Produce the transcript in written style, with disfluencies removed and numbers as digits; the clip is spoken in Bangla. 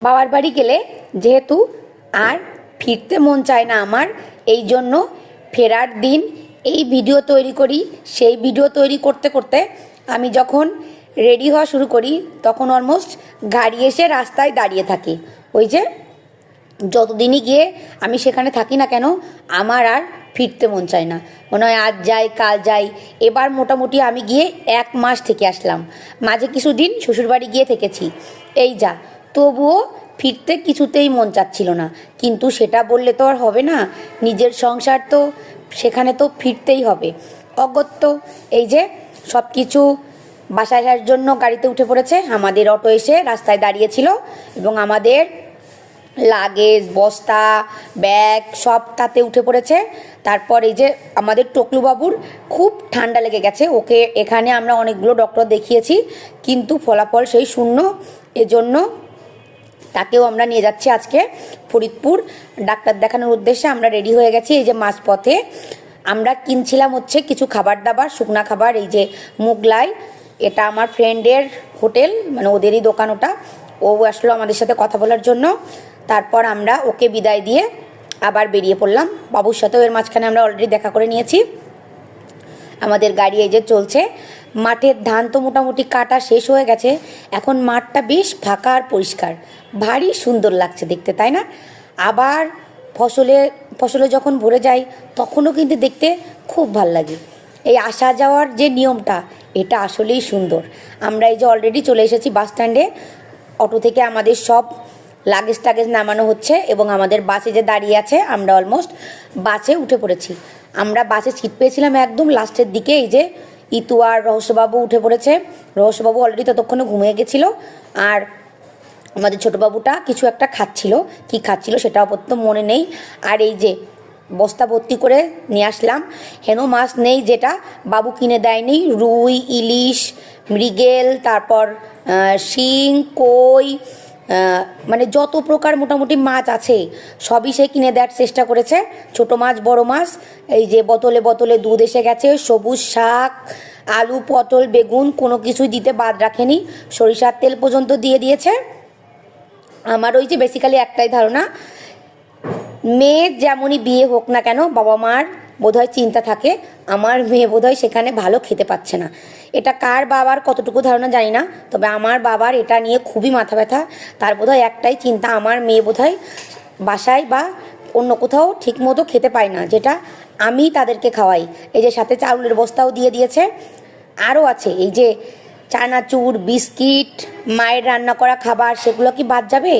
বাবার বাড়ি গেলে যেহেতু আর ফিরতে মন চায় না আমার, এই জন্য ফেরার দিন এই ভিডিও তৈরি করি। সেই ভিডিও তৈরি করতে করতে আমি যখন রেডি হওয়া শুরু করি তখন অলমোস্ট গাড়ি এসে রাস্তায় দাঁড়িয়ে থাকে। ওই যে যতদিনই গিয়ে আমি সেখানে থাকি না কেন, আমার আর ফিরতে মন চায় না, মনে হয় আজ যাই কাল যাই। এবার মোটামুটি আমি গিয়ে 1 মাস থেকে আসলাম, মাঝে কিছুদিন শ্বশুরবাড়ি গিয়ে থেকেছি, এই যা। তবুও ফিরতে কিছুতেই মন চাচ্ছিল না, কিন্তু সেটা বললে তো আর হবে না, নিজের সংসার তো, সেখানে তো ফিরতেই হবে। অগত্য এই যে সব কিছু বাসায় আসার জন্য গাড়িতে উঠে পড়েছে, আমাদের অটো এসে রাস্তায় দাঁড়িয়েছিল এবং আমাদের লাগেজ বস্তা ব্যাগ সব তাতে উঠে পড়েছে। তারপর এই যে আমাদের টকলুবাবুর খুব ঠান্ডা লেগে গেছে, ওকে এখানে আমরা অনেকগুলো ডক্টর দেখিয়েছি কিন্তু ফলাফল সেই শূন্য। এজন্য তাকেও আমরা নিয়ে যাচ্ছি আজকে ফরিদপুর ডাক্তার দেখানোর উদ্দেশ্যে। আমরা রেডি হয়ে গেছি। এই যে মাঝপথে আমরা কিনছিলাম হচ্ছে কিছু খাবার দাবার, শুকনা খাবার। এই যে মুগলাই, এটা আমার ফ্রেন্ডের হোটেল, মানে ওদেরই দোকান ওটা। ও আসলো আমাদের সাথে কথা বলার জন্য। তারপর আমরা ওকে বিদায় দিয়ে আবার বেরিয়ে পড়লাম। বাবুর সাথেও এর মাঝখানে আমরা অলরেডি দেখা করে নিয়েছি। আমাদের গাড়ি এই যে চলছে। মাঠের ধান তো মোটামুটি কাটা শেষ হয়ে গেছে, এখন মাঠটা বেশ ফাঁকা আর পরিষ্কার, ভারী সুন্দর লাগছে দেখতে, তাই না? আবার ফসলে যখন ভরে যায় তখনও কিন্তু দেখতে খুব ভাল লাগে। এই আসা যাওয়ার যে নিয়মটা, এটা আসলেই সুন্দর। আমরা এই যে অলরেডি চলে এসেছি বাস স্ট্যান্ডে। অটো থেকে আমাদের সব লাগেজ টাগেজ নামানো হচ্ছে এবং আমাদের বাসে যে দাঁড়িয়ে আছে, আমরা অলমোস্ট বাসে উঠে পড়েছি। আমরা বাসে সিট পেয়েছিলাম একদম লাস্টের দিকে। এই যে ইতু আর রহস্যবাবু উঠে পড়েছে। রহস্যবাবু অলরেডি ততক্ষণে ঘুমিয়ে গেছিল, আর আমাদের ছোটোবাবুটা কিছু একটা খাচ্ছিল, কি খাচ্ছিল সেটা আপাতত মনে নেই। আর এই যে বস্তা ভর্তি করে নিয়ে আসলাম হেনো মাছ নেই, যেটা বাবু কিনে দেয়নি, রুই ইলিশ মৃগেল, তারপর শিং কই, মানে যত প্রকার মোটামুটি মাছ আছে সবই সে কিনে দেওয়ার চেষ্টা করেছে, ছোটো মাছ বড় মাছ। এই যে বোতলে বোতলে দুধ এসে গেছে, সবুজ শাক আলু পটল বেগুন কোনো কিছুই দিতে বাদ রাখেনি, সরিষার তেল পর্যন্ত দিয়ে দিয়েছে। আমার ওই যে বেসিক্যালি একটাই ধারণা, মেয়ের যেমনই বিয়ে হোক না কেন বাবা মার বোধহয় চিন্তা থাকে, আমার মেয়ে বোধহয় সেখানে ভালো খেতে পাচ্ছে না। এটা কার বাবার কতটুকু ধারণা জানি না, তবে আমার বাবার এটা নিয়ে খুবই মাথা ব্যথা। তার বোধহয় একটাই চিন্তা, আমার মেয়ে বোধহয় বাসায় বা অন্য কোথাও ঠিকমতো খেতে পায় না, যেটা আমি তাদেরকে খাওয়াই। এই যে সাথে চাউলের বস্তাও দিয়ে দিয়েছে। আরও আছে এই যে চানাচুর বিস্কিট, মায়ের রান্না করা খাবার, সেগুলো কি বাদ যাবে?